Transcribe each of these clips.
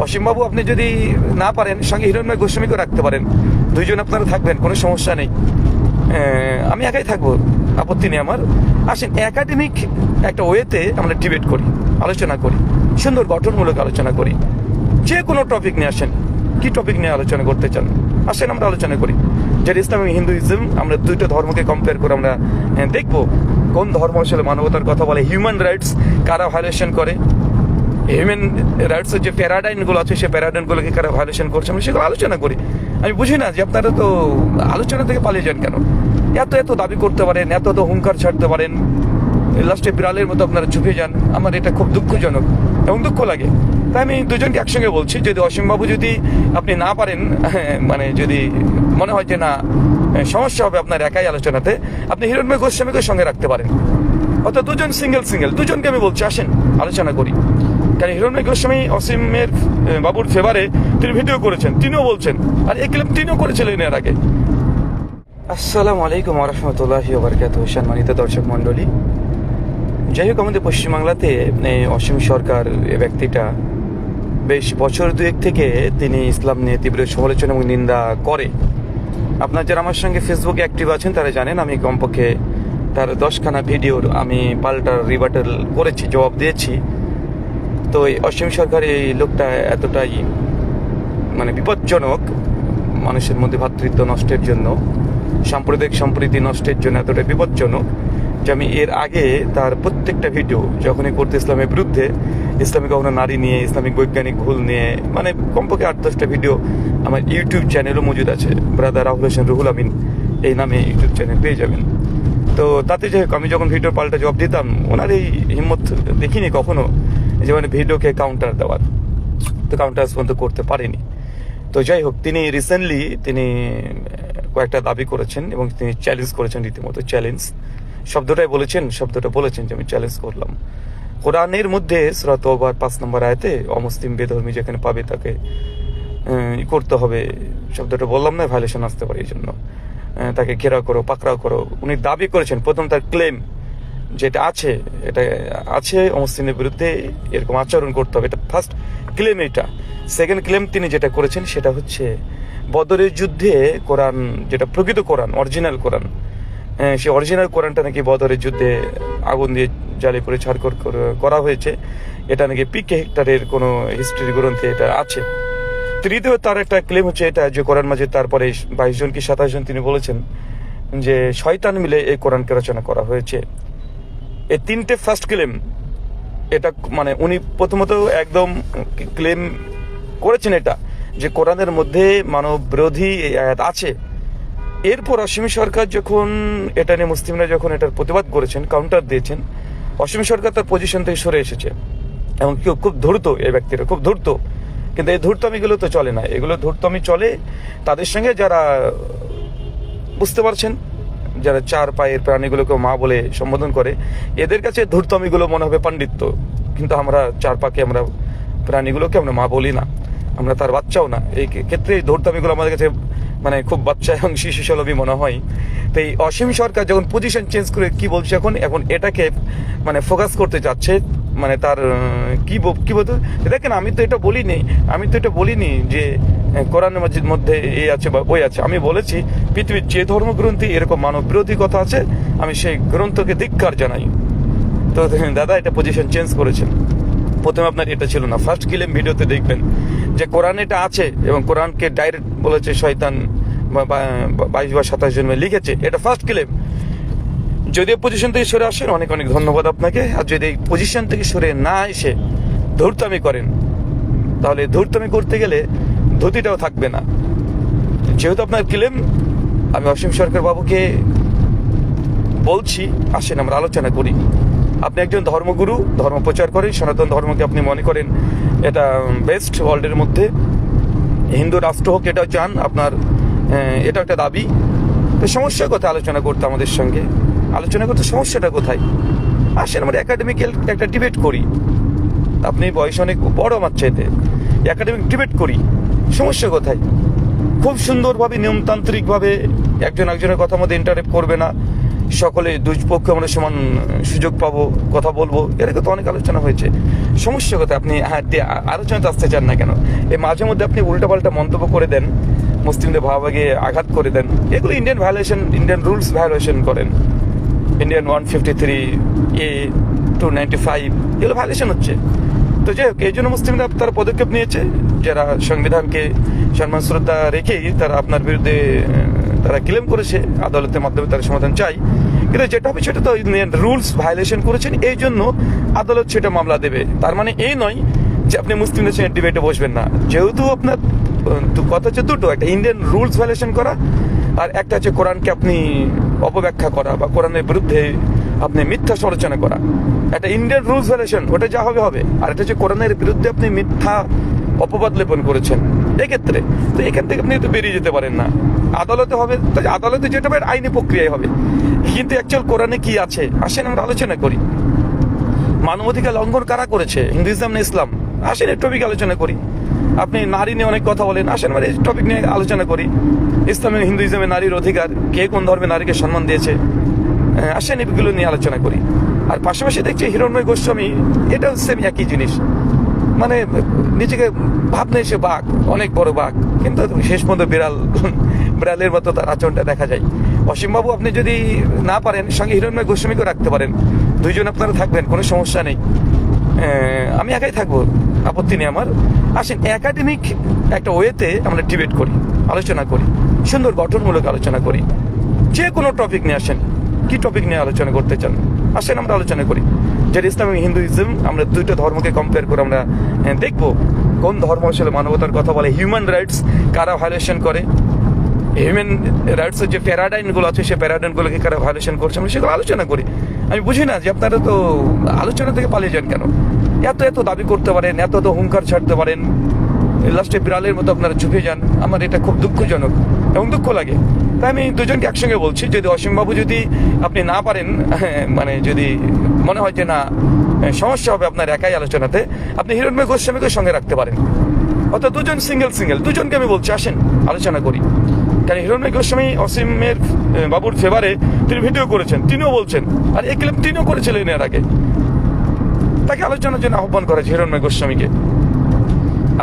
অসীমবাবু আপনি যদি না পারেন সঙ্গে হিরণময় গোস্বামীকে রাখতে পারেন, দুইজন আপনারা থাকবেন, কোনো সমস্যা নেই। আমি একাই থাকবো, আপত্তি নেই আমার। আসেন একাডেমিক একটা ওয়েতে আমরা ডিবেট করি, আলোচনা করি, সুন্দর গঠনমূলক আলোচনা করি। যে কোনো টপিক নিয়ে আসেন, কি টপিক নিয়ে আলোচনা করতে চান আসেন, আমরা আলোচনা করি। যেটা ইসলাম এবং হিন্দুইজম, আমরা দুইটা ধর্মকে কম্পেয়ার করে আমরা দেখবো কোন ধর্ম আসলে মানবতার কথা বলে, হিউম্যান রাইটস কারা ভায়োলেশন করে, হিউম্যান রাইটসের যে প্যারাডাইমগুলো আছে সেই প্যারাডাইমগুলোকে কারা ভায়োলেশন করছে, আমরা সেগুলো আলোচনা করি। আমি বুঝি না যে আপনারা তো আলোচনা থেকে পালিয়ে যান কেন। এত এত দাবি করতে পারেন, এত এত হুঙ্কার ছাড়তে পারেন, লাস্টে বিড়ালের মতো আপনারা চুপে যান। আমার এটা খুব দুঃখজনক এবং দুঃখ লাগে। তাই আমি দুজনকে একসঙ্গে বলছি, যদি অসীমবাবু যদি আপনি না পারেন, মানে যদি মনে হয় যে না সমস্যা হবে আপনার একাই আলোচনাতে, আপনি হিরণময় গোস্বামীকে সঙ্গে রাখতে পারেন। অর্থাৎ দুজন সিঙ্গেল দুজনকে আমি বলছি আসেন আলোচনা করি। কারণ হিরণময় গোস্বামী অসীমের বাবুর ফেভারে তিনি ভিডিও করেছেন, তিনিও বলছেন, আর এই ক্লেম তিনিও করেছিলেন এর আগে। আসসালামু আলাইকুম ওয়া রাহমাতুল্লাহি ওয়া বারাকাতুহু। সম্মানিত দর্শক মণ্ডলী, যাই হোক, আমাদের পশ্চিমবাংলাতে অসীম সরকার এই ব্যক্তিটা বেশ বছর দুয়েক থেকে তিনি ইসলাম নিয়ে তীব্র সমালোচনা এবং নিন্দা করে। আপনার যারা আমার সঙ্গে ফেসবুকে অ্যাক্টিভ আছেন তারা জানেন আমি কমপক্ষে তার 10খানা ভিডিওর আমি পাল্টার রিবাটাল করেছি, জবাব দিয়েছি। তো এই অসীম সরকার এই লোকটা এতটাই মানে বিপজ্জনক, মানুষের মধ্যে ভ্রাতৃত্ব নষ্টের জন্য, সাম্প্রদায়িক সম্প্রীতি নষ্টের জন্য এতটাই বিপজ্জনক যে আমি এর আগে তার প্রত্যেকটা ভিডিও যখনই করতে ইসলামের বিরুদ্ধে, ইসলামিক কখনো নারী নিয়ে, ইসলামিক বৈজ্ঞানিক ভুল নিয়ে, মানে কমপক্ষে 8-10টা ভিডিও আমার ইউটিউব চ্যানেলও মজুদ আছে। ব্রাদার রাহুল হোসেন রুহুল আমিন এই নামে ইউটিউব চ্যানেল পেয়ে যাবেন। তো তাতে যাই হোক, আমি যখন ভিডিও পাল্টা জবাব দিতাম, ওনার এই হিম্মত দেখিনি কখনো যে মানে ভিডিওকে কাউন্টার দেওয়ার, তো কাউন্টার পর্যন্ত করতে পারেনি। তো যাই হোক, তিনি রিসেন্টলি তিনি কয়েকটা দাবি করেছেন এবং তিনি চ্যালেঞ্জ করেছেন, রীতিমতো চ্যালেঞ্জ শব্দটা বলেছেন যে আমি চ্যালেঞ্জ করলাম। কোরআনের মধ্যে সূরা তাওবার 5 নম্বর আয়াতে অমুসলিম বেধর্মী যেখানে পাবে তাকে করতে হবে, শব্দটা বললাম না, ভায়োলেশন আসতে পারে, এই জন্য তাকে ঘেরাও করো, পাকড়াও করো। উনি দাবি করেছেন, প্রথম তার ক্লেম যেটা আছে, এটা আছে অমুসলিমের বিরুদ্ধে এরকম আচরণ করতে হবে, এটা ফার্স্ট ক্লেম। এটা সেকেন্ড ক্লেম তিনি যেটা করেছেন সেটা হচ্ছে বদরের যুদ্ধে কোরআন, যেটা প্রকৃত কোরআন, অরিজিনাল কোরআন, সেই অরিজিনাল কোরআনটা নাকি বদরের যুদ্ধে আগুন দিয়ে জ্বালিয়ে পড়ে ছাড়খড় করা হয়েছে, এটা নাকি পিকে হেক্টরের কোনো হিস্ট্রি গ্রন্থে এটা আছে। তৃতীয় তার একটা ক্লেম হচ্ছে এটা যে কোরআন মাজিদ তারপরে 22 জন কি 27 জন তিনি বলেছেন যে শয়তান মিলে এই কোরআনকে রচনা করা হয়েছে। এই তিনটে ফার্স্ট ক্লেম, এটা মানে উনি প্রথমত একদম ক্লেম করেছেন এটা যে কোরআনের মধ্যে মানব বিরোধী এই আয়াত আছে। এরপর অসীম সরকার যখন এটা নিয়ে মুসলিমরা যখন এটার প্রতিবাদ করেছেন, কাউন্টার দিয়েছেন, অসীম সরকার তার পজিশন থেকে সরে এসেছে এবং খুব ধূর্ত, এই ব্যক্তিরা খুব ধূর্ত। কিন্তু এই ধূর্তমিগুলো তো চলে না, এগুলো ধূর্তমি চলে তাদের সঙ্গে যারা, বুঝতে পারছেন, যারা 4 পায়ের প্রাণীগুলোকে মা বলে সম্বোধন করে, এদের কাছে ধূর্তমিগুলো মনে হবে পাণ্ডিত্য। কিন্তু আমরা 4 পাকে আমরা প্রাণীগুলোকে আমরা মা বলি না, আমরা তার বাচ্চাও না। এই ক্ষেত্রে এই ধূর্তমিগুলো আমাদের কাছে মানে খুব বাচ্চা এবং শিশু সুলভই মনে হয়। তো এই অসীম সরকার যখন পজিশন চেঞ্জ করে কি বলছে, এখন এটাকে মানে ফোকাস করতে চাচ্ছে, মানে তার কি বলতো, দেখেন আমি তো এটা বলিনি যে কোরআনের মধ্যে এই আছে বা ওই আছে। আমি বলেছি পৃথিবীর যে ধর্মগ্রন্থে এরকম মানব বিরোধী কথা আছে আমি সেই গ্রন্থকে ধিক্কার জানাই। তো দাদা এটা পজিশন চেঞ্জ করেছেন। প্রথমে আপনার এটা ছিল না। ফার্স্ট ক্লেম ভিডিওতে দেখবেন যে কোরআন এটা আছে এবং কোরআনকে ডাইরেক্ট বলেছে শয়তান 22 বা 27 জন্মে লিখেছে, এটা ফার্স্ট ক্লেম। যদি পজিশন থেকে সরে আসেন অনেক অনেক ধন্যবাদ আপনাকে। আর যদি এই পজিশন থেকে সরে না এসে ধূর্তামি করেন, তাহলে ধূর্তামি করতে গেলে ধুতিটাও থাকবে না। যেহেতু আপনার ক্লেম, আমি অসীম সরকার বাবুকে বলছি আসেন আমরা আলোচনা করি। আপনি একজন ধর্মগুরু, ধর্ম প্রচার করেন, সনাতন ধর্মকে আপনি মনে করেন এটা বেস্ট ওয়ার্ল্ডের মধ্যে, হিন্দু রাষ্ট্র হোক এটাও চান আপনার, এটা একটা দাবি। তো সমস্যা কোথায় আলোচনা করতে, আমাদের সঙ্গে আলোচনা করতে সমস্যাটা কোথায়? আসেন আমরা একাডেমিক্যাল একটা ডিবেট করি। আপনি বয়স অনেক বড় আমার চাইতে, একাডেমিক ডিবেট করি, সমস্যা কোথায়? খুব সুন্দরভাবে নিয়মতান্ত্রিকভাবে একজন একজনের কথার মধ্যে ইন্টারেক্ট করবে না, সকলে দুই পক্ষে আমরা সমান সুযোগ পাবো, কথা বলবো, এরকম তো অনেক আলোচনা হয়েছে। সমস্যা কথা আপনি আলোচনাতে আসতে চান না কেন? এই মাঝে মধ্যে আপনি উল্টাপাল্টা মন্তব্য করে দেন, মুসলিমদের ভাবাগে আঘাত করে দেন, এগুলো Indian violation, Indian rules violation করেন। ইন্ডিয়ান 153A 295 এগুলো ভায়োলেশন হচ্ছে। তো যাই হোক, এই জন্য মুসলিমরা তারা পদক্ষেপ নিয়েছে, যারা সংবিধানকে সম্মান শ্রদ্ধা রেখেই তারা আপনার বিরুদ্ধে তারা ক্লেম করেছে, আদালতের মাধ্যমে তারা সমাধান চাই। কিন্তু যেটা হবে সেটা তো রুলস ভায়োলেশন করেছেন, এই জন্য আদালত সেটা মামলা দেবে। তার মানে এই নয় যে আপনি মুসলিমদের সঙ্গে ডিবেটে বসবেন না। যেহেতু আপনার কথা হচ্ছে দুটো, একটা ইন্ডিয়ান রুলস ভায়োলেশন করা, আর একটা হচ্ছে কোরআনকে আপনি অপব্যাখ্যা করা বা কোরআনের বিরুদ্ধে আপনি মিথ্যা সমালোচনা করা। একটা ইন্ডিয়ান রুলস ভায়োলেশন, ওটা যা হবে হবে। আর এটা হচ্ছে কোরআনের বিরুদ্ধে আপনি মিথ্যা অপবাদ লেপন করেছেন, এক্ষেত্রে তো এখান থেকে আপনি তো বেরিয়ে যেতে পারেন না। আদালতে হবে, আদালতে যেটা হবে আইনি প্রক্রিয়ায় হবে। কিন্তু অ্যাকচুয়াল কোরআনে কি আছে আসেন আমরা আলোচনা করি। মানবাধিকার লঙ্ঘন কারা করেছে, হিন্দুইজম না ইসলাম? আসেন এই টপিক আলোচনা করি। আপনি নারী নিয়ে অনেক কথা বলেন, আসেন আমরা এই টপিক নিয়ে আলোচনা করি। ইসলামে হিন্দুইজমে নারীর অধিকার, কে কোন ধর্মে নারীকে সম্মান দিয়েছে, আসেন এগুলো নিয়ে আলোচনা করি। আর পাশাপাশি দেখছি হিরণ্ময় গোস্বামী, এটাও সেম একই জিনিস। মানে নিজেকে ভাবনে সে বাঘ, অনেক বড় বাঘ, কিন্তু শেষ পর্যন্ত বিড়ালের মতো তার আচরণটা দেখা যায়। অসীমবাবু আপনি যদি না পারেন, সঙ্গে হিরণ্ময় গোস্বামীকে রাখতে পারেন, দুইজন আপনারা থাকবেন, কোনো সমস্যা নেই। আমি একাই থাকবো, আপত্তি নেই আমার। আসেন একাডেমিক একটা ওয়েতে আমরা ডিবেট করি, আলোচনা করি, সুন্দর গঠনমূলক আলোচনা করি। যে কোনো টপিক নিয়ে আসেন, কি টপিক নিয়ে আলোচনা করতে চান আসেন আমরা আলোচনা করি। যেটা ইসলাম এবং হিন্দুইজম, আমরা দুইটা ধর্মকে কম্পেয়ার করে আমরা দেখবো কোন ধর্ম আসলে মানবতার কথা বলে, হিউম্যান রাইটস কারা ভায়োলেশন করে, হিউম্যান রাইটসের যে প্যারাডাইমগুলো আছে সেই প্যারাডাইমগুলোকে কারা ভায়োলেশন করছে, আমরা সেগুলো আলোচনা করি। আমি বুঝি না যে আপনারা তো আলোচনা থেকে পালিয়ে যান কেন? এত এত দাবি করতে পারেন, এত এত হুঙ্কার ছাড়তে পারেন, লাস্টে বিড়ালের মতো আপনারা চুপে যান। আমার এটা খুব দুঃখজনক এবং দুঃখ লাগে। তাই আমি দুজনকে একসঙ্গে বলছি, যদি অসীমবাবু যদি আপনি না পারেন, মানে যদি মনে হয় যে না সমস্যা হবে আপনার একাই আলোচনাতে, আপনি হিরণ্ময় গোস্বামীকে সঙ্গে রাখতে পারেন। অর্থাৎ দুজন সিঙ্গেল দুজনকে আমি বলছি আসেন আলোচনা করি। কারণ হিরণ্ময় গোস্বামী অসীমের বাবুর ফেভারে তিনি ভিডিও করেছেন, তিনিও বলছেন, আর এই ক্লিপ তিনিও করেছিলেন এর আগে। তাকে আলোচনার জন্য আহ্বান করেছে হিরণ্ময় গোস্বামীকে।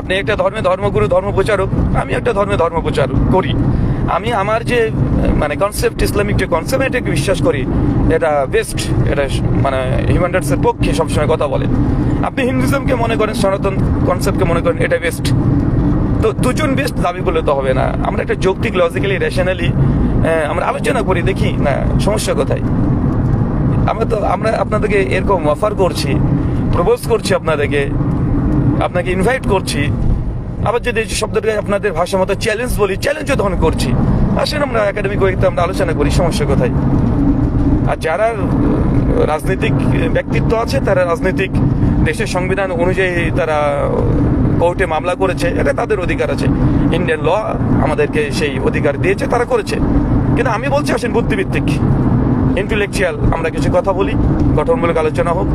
আপনি একটা ধর্মে ধর্মগুরু, ধর্ম প্রচারক, আমি একটা ধর্মে ধর্ম প্রচার করি। আমি আমার যে মানে কনসেপ্ট, ইসলামিক যে কনসেপ্ট, এটাকে বিশ্বাস করি, এটা বেস্ট, এটা মানে হিউম্যান রাইটসের পক্ষে সবসময় কথা বলে। আপনি হিন্দুইজমকে মনে করেন, সনাতন কনসেপ্টকে মনে করেন এটা বেস্ট, তো দুজন বেস্ট দাবি করলে তো হবে না। আমরা একটা যৌক্তিক, লজিক্যালি, রেশনালি আমরা আলোচনা করি, দেখি না সমস্যা কোথায়। আমরা আপনাদেরকে এরকম অফার করছি, প্রপোজ করছি আপনাদেরকে, আপনাকে ইনভাইট করছি। আবার যদি এই শব্দটাকে আপনাদের ভাষা মতো চ্যালেঞ্জ বলি, চ্যালেঞ্জও তখন করছি। আসেন আমরা একাডেমিক ওয়েতে আমরা আলোচনা করি, সমস্যা কোথায়? আর যারা রাজনৈতিক ব্যক্তিত্ব আছে, তারা রাজনৈতিক দেশের সংবিধান অনুযায়ী তারা কোর্টে মামলা করেছে, এটা তাদের অধিকার আছে। ইন্ডিয়ান ল আমাদেরকে সেই অধিকার দিয়েছে, তারা করেছে। কিন্তু আমি বলছি আসেন বুদ্ধিভিত্তিক, ইন্টেলেকচুয়াল আমরা কিছু কথা বলি, গঠনমূলক আলোচনা হোক।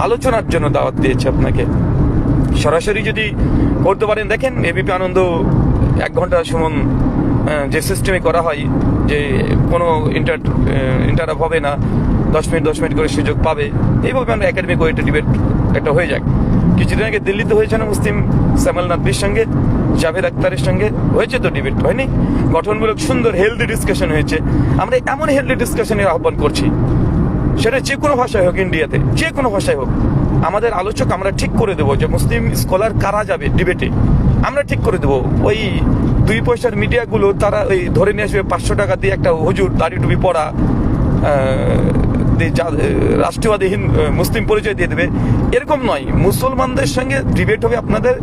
আলোচনার জন্য দাওয়াত দিয়েছে আপনাকে। সরাসরি যদি করতে পারেন, দেখেন এবিপি আনন্দ 1 ঘন্টা সুমন যে সিস্টেমে করা হয়, যে কোনো ইন্টারাপ হবে না, 10 মিনিট করে সুযোগ পাবে, এইভাবে আমরা একাডেমিক ওয়েতে ডিবেট একটা হয়ে যাক। কিছুদিন আগে দিল্লিতে হয়েছে না মুসলিম সামাল নাদবির সঙ্গে, জাভেদ আখতারের সঙ্গে হয়েছে তো ডিবেট, হয়নি? গঠনমূলক সুন্দর হেলদি ডিসকাশন হয়েছে। আমরা এমন হেলদি ডিসকাশনের আহ্বান করছি, সেটা যে কোনো ভাষায় হোক, ইন্ডিয়াতে যে কোনো ভাষায় হোক। আমাদের আলোচক আমরা ঠিক করে দেবো যে মুসলিম স্কলার কারা যাবে ডিবেটে, আমরা ঠিক করে দেবো। ওই 2 পয়সার মিডিয়াগুলো তারা ওই ধরে নিয়ে আসবে 500 টাকা দিয়ে একটা হুজুর দাড়ি টুপি পরা রাষ্ট্রবাদী মুসলিম পরিচয় দিয়ে দেবে, এরকম নয়। মুসলমানদের সঙ্গে ডিবেট হবে আপনাদের,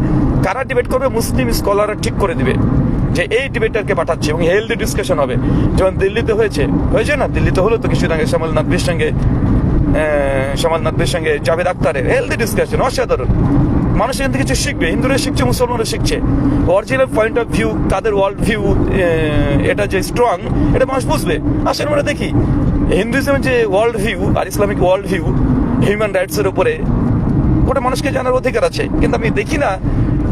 কারা ডিবেট করবে মুসলিম স্কলাররা ঠিক করে দিবে যে এই ডিবেটারকে পাঠাচ্ছে, এবং হেলদি ডিসকাশন হবে। যেমন দিল্লিতে হয়েছে না, দিল্লিতে হলো তো কিছুদিন আগে সামাল নাদবির সঙ্গে জাভেদ আখতারের হেলদি ডিসকাশন, অসাধারণ। মানুষ এখান থেকে কিছু শিখবে, হিন্দুরা শিখছে, মুসলমানরা শিখছে। অরিজিনাল পয়েন্ট অফ ভিউ, তাদের ওয়ার্ল্ড ভিউ এটা যে স্ট্রং, এটা মানুষ বুঝবে। আসেন আমরা দেখি হিন্দুইজমের যে ওয়ার্ল্ড ভিউ আর ইসলামিক ওয়ার্ল্ড ভিউ হিউম্যান রাইটসের উপরে, ওটা মানুষকে জানার অধিকার আছে। কিন্তু আমি দেখি না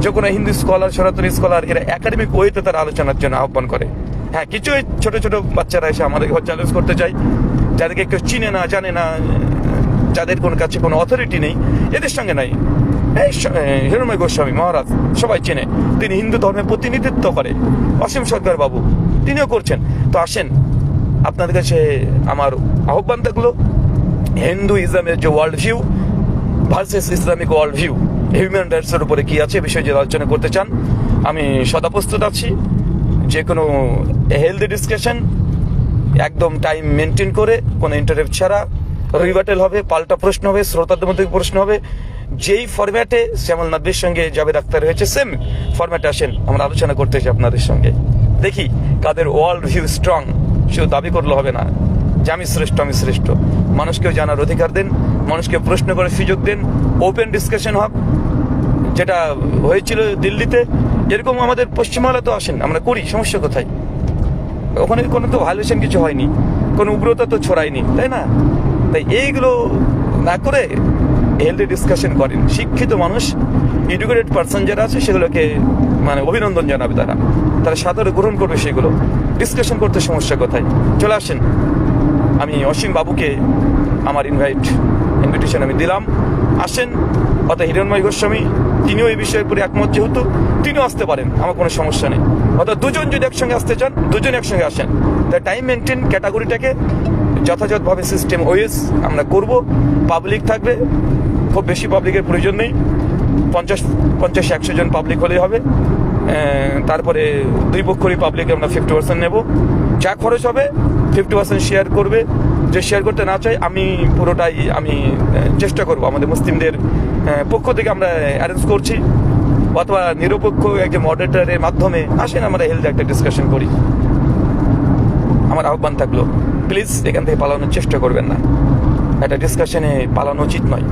যে কোনো হিন্দু স্কলার, সনাতনী স্কলার এরা একাডেমিক ওয়েতে তারা আলোচনার জন্য আহ্বান করে। হ্যাঁ, কিছু ওই ছোট ছোট বাচ্চারা এসে আমাদের ঘর চ্যালেঞ্জ করতে চাই, যাদেরকে কেউ চিনে না, জানে না, যাদের কোনো কাছে কোনো অথরিটি নেই, এদের সঙ্গে নাই। এই হিরণময় গোস্বামী মহারাজ সবাই চেনে, তিনি হিন্দু ধর্মের প্রতিনিধিত্ব করে। অসীম সরকার বাবু তিনিও করছেন। তো আসেন, আপনাদের কাছে আমার আহ্বান থাকলো, হিন্দুইজমের যে world view versus Islamic world view, human রাইটসের উপরে কি আছে বিষয়ে যে আলোচনা করতে চান, আমি সদা প্রস্তুত আছি। যে কোনো হেলদি ডিসকাশন একদম টাইম মেনটেন করে, কোনো ইন্টারভিউ ছাড়া, রিবাটেল হবে, পাল্টা প্রশ্ন হবে, শ্রোতাদের মধ্যে প্রশ্ন হবে। যেই ফরম্যাটে শ্যামল নাদবির সঙ্গে জাভেদ আখতার হয়েছে, সেম ফরম্যাটে আসেন, আমরা আলোচনা করতে চাই আপনাদের সঙ্গে। দেখি কাদের ওয়ার্ল্ড ভিউ স্ট্রং। শুধু দাবি করলে হবে না যে আমি শ্রেষ্ঠ, আমি শ্রেষ্ঠ। মানুষকেও জানার অধিকার দেন, মানুষকে প্রশ্ন করার সুযোগ দেন, ওপেন ডিসকাশন হোক। যেটা হয়েছিল দিল্লিতে, এরকম আমাদের পশ্চিমবাংলা তো আসেন, আমরা করি, সমস্যা কোথায়? ওখানে কোনো তো ভায়োলেশন কিছু হয়নি, কোনো উগ্রতা তো ছড়ায়নি, তাই না? তাই এইগুলো না করে হেলদি ডিসকাশন করেন। শিক্ষিত মানুষ, এডুকেটেড পার্সন যারা আছে, সেগুলোকে মানে অভিনন্দন জানাবে, তারা সাদরে গ্রহণ করবে। সেগুলো ডিসকাশন করতে সমস্যা কোথায়? চলে আসেন, আমি অসীম বাবুকে আমার ইনভিটেশন আমি দিলাম, আসেন। অর্থাৎ হিরণময় গোস্বামী তিনিও এই বিষয়ের উপরে একমত, যেহেতু তিনিও আসতে পারেন, আমার কোনো সমস্যা নেই। অর্থাৎ দুজন যদি একসঙ্গে আসতে চান, দুজন একসঙ্গে আসেন। তাই টাইম মেনটেন, ক্যাটাগরিটাকে যথাযথভাবে সিস্টেম ওয়েস আমরা করব। পাবলিক থাকবে, খুব বেশি পাবলিকের প্রয়োজন নেই, 50-100 জন পাবলিক হলেই হবে। তারপরে দুই পক্ষরই পাবলিক আমরা 50% নেব। যা খরচ হবে 50% শেয়ার করবে। যে শেয়ার করতে না চাই, আমি পুরোটাই আমি চেষ্টা করব, আমাদের মুসলিমদের পক্ষ থেকে আমরা অ্যারেঞ্জ করছি, অথবা নিরপেক্ষ একজন মডারেটরের মাধ্যমে আসেন, আমরা হেলদি একটা ডিসকাশন করি। আমার আহ্বান থাকলো, প্লিজ এখান থেকে পালানোর চেষ্টা করবেন না। একটা ডিসকাশনে পালানো উচিত নয়।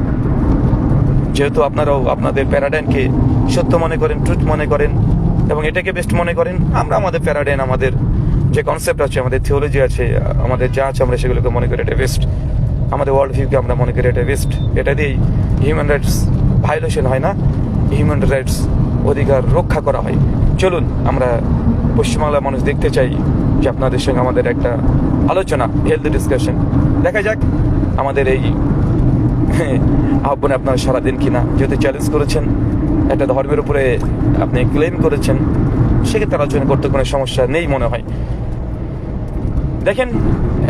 যেহেতু আপনারাও আপনাদের প্যারাডাইনকে সত্য মনে করেন, ট্রুথ মনে করেন, এবং এটাকে বেস্ট মনে করেন, আমরা আমাদের প্যারাডাইন, আমাদের যে কনসেপ্ট আছে, আমাদের থিওলজি আছে, আমাদের যা আছে, আমরা সেগুলোকে মনে করি এটা বেস্ট। আমাদের ওয়ার্ল্ড ভিউকে আমরা মনে করি এটা বেস্ট। এটা দিয়েই হিউম্যান রাইটস ভায়োলেশন হয় না, হিউম্যান রাইটস অধিকার রক্ষা করা হয়। চলুন, আমরা পশ্চিমবাংলার মানুষ দেখতে চাই যে আপনাদের সঙ্গে আমাদের একটা আলোচনা, হেলদি ডিসকাশন। দেখা যাক আমাদের এই আহ্বানে আপনারা সারা দিন কিনা। যেহেতু চ্যালেঞ্জ করেছেন, একটা ধর্মের উপরে আপনি ক্লেম করেছেন, সেক্ষেত্রে আলোচনা করতে কোনো সমস্যা নেই মনে হয়। দেখেন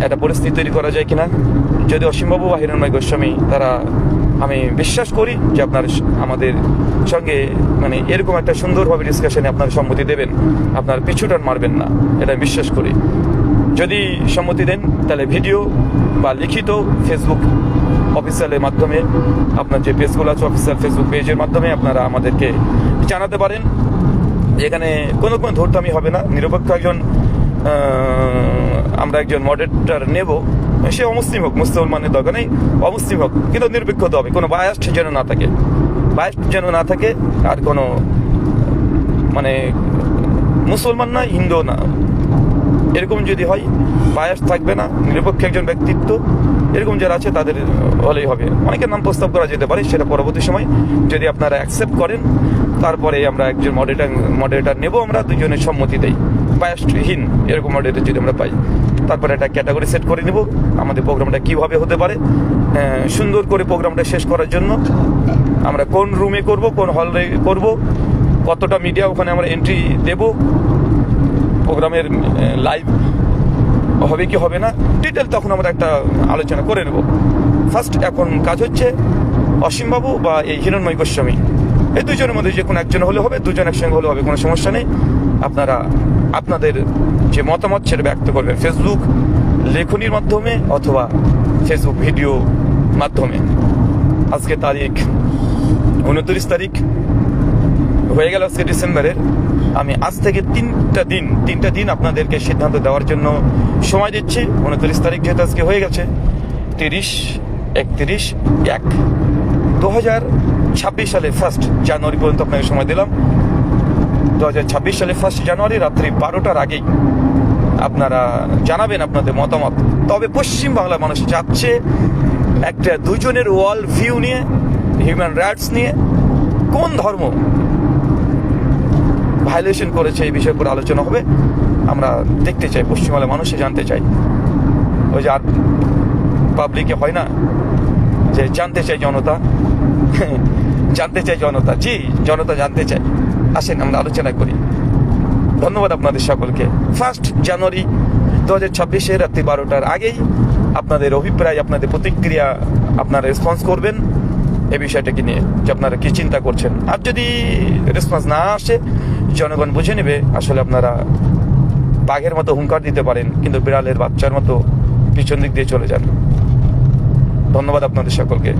একটা পরিস্থিতি তৈরি করা যায় কিনা। যদি অসীমবাবু বা হিরণময় গোস্বামী, তারা, আমি বিশ্বাস করি যে আপনার আমাদের সঙ্গে মানে এরকম একটা সুন্দরভাবে ডিসকাশনে আপনার সম্মতি দেবেন, আপনার পিছুটান মারবেন না, এটা বিশ্বাস করি। যদি সম্মতি দেন, তাহলে ভিডিও বা লিখিত ফেসবুক অফিসিয়ালের মাধ্যমে, আপনার যে পেজগুলো আছে অফিসিয়াল ফেসবুক পেজের মাধ্যমে আপনারা আমাদেরকে জানাতে পারেন। এখানে কোনো ধূর্তামি হবে না, নিরপেক্ষ একজন আমরা একজন মডারেটর নেব, সে অমুসলিম হোক, মুসলমানের দরকার নেই, অমুসলিম হোক, কিন্তু নিরপেক্ষ হতে হবে, কোনো বায়াসড যেন না থাকে, আর কোনো মানে মুসলমান না, হিন্দু না, এরকম যদি হয়, বায়াস থাকবে না, নিরপেক্ষ একজন ব্যক্তিত্ব এরকম যারা আছে তাদের হলেই হবে। অনেকের নাম প্রস্তাব করা যেতে পারে, সেটা পরবর্তী সময় যদি আপনারা অ্যাকসেপ্ট করেন, তারপরে আমরা একজন মডারেটর নেব, আমরা দুজনের সম্মতি দেই, বায়াসহীন এরকম মডারেটর যদি আমরা পাই, তারপরে একটা ক্যাটাগরি সেট করে নেব আমাদের প্রোগ্রামটা কীভাবে হতে পারে। সুন্দর করে প্রোগ্রামটা শেষ করার জন্য আমরা কোন রুমে করব, কোন হলে করব, কতটা মিডিয়া ওখানে আমরা এন্ট্রি দেব, প্রোগ্রামের লাইভ হবে কি হবে না, ডিটেল তখন আমরা একটা আলোচনা করে নেব। ফার্স্ট এখন কাজ হচ্ছে অসীমবাবু বা এই হিরণময় গোস্বামী, এই দুজনের মধ্যে যে কোনো একজন হলে হবে, দুজন একসঙ্গে হলে হবে, কোনো সমস্যা নেই। আপনারা আপনাদের যে মতামত সেটা ব্যক্ত করবেন ফেসবুক লেখনির মাধ্যমে অথবা ফেসবুক ভিডিও মাধ্যমে। আজকে তারিখ 29 তারিখ হয়ে গেল, আজকে ডিসেম্বরের। আমি আজ থেকে তিনটা দিন আপনাদেরকে সিদ্ধান্ত দেওয়ার জন্য সময় দিচ্ছি। 29 তারিখ যেহেতু আজকে হয়ে গেছে, 30, 31, 1, 2026 সালে 1 জানুয়ারি পর্যন্ত আপনাকে সময় দিলাম। 2026 সালে 1 জানুয়ারি রাত্রি 12টার আগেই আপনারা জানাবেন আপনাদের মতামত। তবে পশ্চিম বাংলার মানুষ চাচ্ছে একটা দুজনের ওয়ার্ল্ড ভিউ নিয়ে, হিউম্যান রাইটস নিয়ে, কোন ধর্ম ভায়োলেশন করেছে এই বিষয়ের উপর আলোচনা হবে। আমরা দেখতে চাই, পশ্চিমবাংলার মানুষে জানতে চাই। ওই যে আর পাবলিকে হয় না যে জানতে চাই জনতা, জানতে চাই জনতা, জি জনতা জানতে চাই। আসেন আমরা আলোচনা করি। ধন্যবাদ আপনাদের সকলকে। 1 জানুয়ারি 2026 রাত্রি 12টার আগেই আপনাদের অভিপ্রায়, আপনাদের প্রতিক্রিয়া আপনারা রেসপন্স করবেন এই বিষয়টাকে নিয়ে, যে আপনারা কি চিন্তা করছেন। আর যদি রেসপন্স না আসে, জনগণ বুঝে নেবে আসলে আপনারা বাঘের মতো হুঙ্কার দিতে পারেন, কিন্তু বিড়ালের বাচ্চার মতো পিছন দিক দিয়ে চলে যান। ধন্যবাদ আপনাদের সকলকে।